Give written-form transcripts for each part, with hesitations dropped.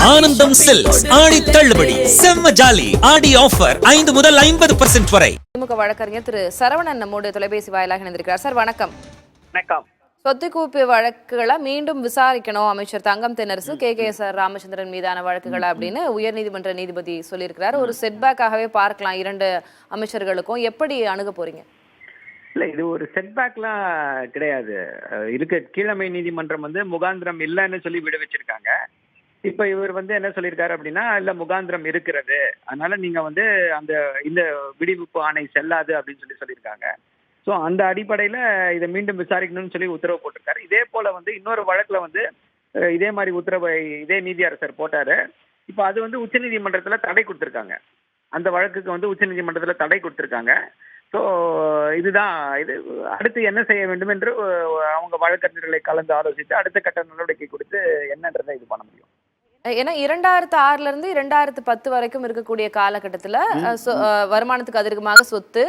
ஆனந்தம் சில்க்ஸ் ஆடி தள்ளுபடி செம்ம ஜாலி ஆடி ஆஃபர் 5 முதல் 50% வரை. திமுக வழக்கறிஞர் திரு சரவணன் நம்மோடு தொலைபேசி வாயிலாக இணைந்திருக்கிறார். சார் வணக்கம். வணக்கம். சொத்து குவிப்பு வழக்குகளை மீண்டும் விசாரிக்கணும் அமைச்சர் தங்கம் தென்னரசு KKS ராமச்சந்திரன் மீதான வழக்குகளை அப்படின்னு உயர்நீதிமன்ற நீதிபதி சொல்லியிருக்கிறார். ஒரு செட்பேக்காகவே பார்க்கலாம் இரண்டு அமைச்சர்களுக்கும். எப்படி அணுக போறீங்க? இல்ல, இது ஒரு செட்பேக்லாம் கிடையாது. கீழமை நீதிமன்றம் முகாந்திரம் இல்லைன்னு சொல்லி விடுவிச்சிருக்காங்க. இப்ப இவர் என்ன சொல்லியிருக்காரு அப்படின்னா, இல்ல முகாந்திரம் இருக்கிறது, அதனால நீங்க அந்த இந்த விடுவிப்பு ஆணை செல்லாது அப்படின்னு சொல்லியிருக்காங்க. ஸோ அந்த அடிப்படையில இதை மீண்டும் விசாரிக்கணும்னு சொல்லி உத்தரவு போட்டிருக்காரு. இதே போல இன்னொரு வழக்குல இதே மாதிரி உத்தரவை இதே நீதியரசர் போட்டாரு. இப்ப அது உச்சநீதிமன்றத்துல தடை கொடுத்திருக்காங்க. அந்த வழக்குக்கு உச்சநீதிமன்றத்துல தடை கொடுத்திருக்காங்க. ஸோ இதுதான் இது. அடுத்து என்ன செய்ய வேண்டும் என்று அவங்க வழக்கறிஞர்களை கலந்து ஆலோசித்து அடுத்த கட்ட நடவடிக்கை கொடுத்து என்னன்றதை இது பண்ண முடியும். ஏன்னா 2006 இருந்து 2010 வரைக்கும் இருக்கக்கூடிய காலகட்டத்துல வருமானத்துக்கு அதிகமாக சொத்து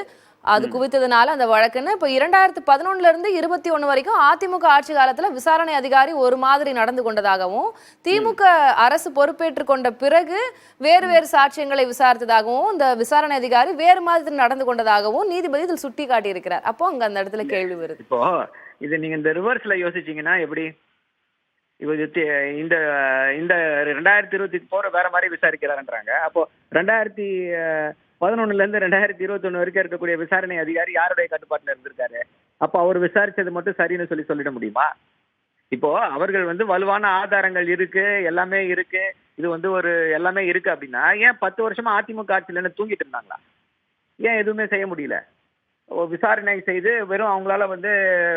அது குவித்ததுனால அந்த வழக்குன்னு இப்ப 2011 இருந்து 21 வரைக்கும் அதிமுக ஆட்சி காலத்துல விசாரணை அதிகாரி ஒரு மாதிரி நடந்து கொண்டதாகவும், திமுக அரசு பொறுப்பேற்றுக் கொண்ட பிறகு வேறு வேறு சாட்சியங்களை விசாரித்ததாகவும், இந்த விசாரணை அதிகாரி வேறு மாதிரி நடந்து கொண்டதாகவும் நீதிபதி இதில் சுட்டி காட்டி இருக்கிறார். அப்போ அங்க அந்த இடத்துல கேள்வி வருது. இப்போ இது நீங்க இந்த ரிவர்ஸ்ல யோசிச்சீங்கன்னா எப்படி? இந்த 2024 வேற மாதிரி விசாரிக்கிறாருன்றாங்க. அப்போ 2011 இருந்து 2021 வரைக்கும் இருக்கக்கூடிய விசாரணை அதிகாரி யாருடைய கட்டுப்பாட்டுல இருந்திருக்காரு? அப்போ அவர் விசாரிச்சது மட்டும் சரின்னு சொல்லிட முடியுமா? இப்போ அவர்கள் வலுவான ஆதாரங்கள் இருக்கு, எல்லாமே இருக்கு, இது ஒரு எல்லாமே இருக்கு அப்படின்னா ஏன் 10 வருஷமா அதிமுக ஆட்சியில தூங்கிட்டு இருந்தாங்களா? ஏன் எதுவுமே செய்ய முடியல? விசாரணை செய்து வெறும் அவங்களால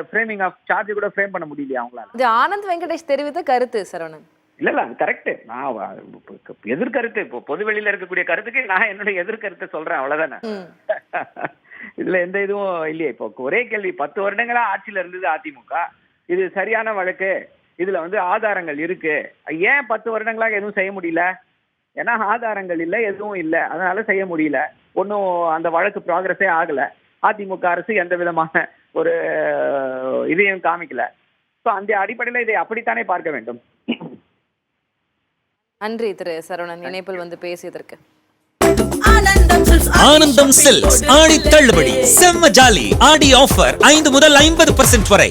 ஃப்ரேமிங் ஆஃப் சார்ஜ் கூட ஃப்ரேம் பண்ண முடியலையா அவங்களால? இது ஆனந்த் வெங்கடேஷ் தெரிவித்த கருத்து சரவணன். இல்ல அது கரெக்ட். நான் எதிர்கருத்து, இப்போ பொதுவெளியில இருக்கக்கூடிய கருத்துக்கு நான் என்னுடைய எதிர்கருத்தை சொல்றேன், அவ்வளவுதானே. இதுல எந்த இதுவும் இல்லையே. இப்போ ஒரே கேள்வி, 10 வருடங்களா ஆட்சியில இருந்தது அதிமுக, இது சரியான வழக்கு, இதுல ஆதாரங்கள் இருக்கு, ஏன் 10 வருடங்களாக எதுவும் செய்ய முடியல? ஏன்னா ஆதாரங்கள் இல்லை, எதுவும் இல்லை, அதனால செய்ய முடியல. ஒன்னும் அந்த வழக்கு ப்ராக்ரஸே ஆகல. அதிமுக அரசு எந்த விதமான ஒரு இதையும் காமிக்கல. ஸோ அந்த அடிப்படையில் இதை அப்படித்தானே பார்க்க வேண்டும். நன்றி திரு சரவணன், இணைப்பில் பேசியதற்கு. ஆனந்தம் சில்க்ஸ் ஆடி தள்ளுபடி செம்ம ஜாலி ஆடி ஆஃபர் 5 முதல் 50% வரை.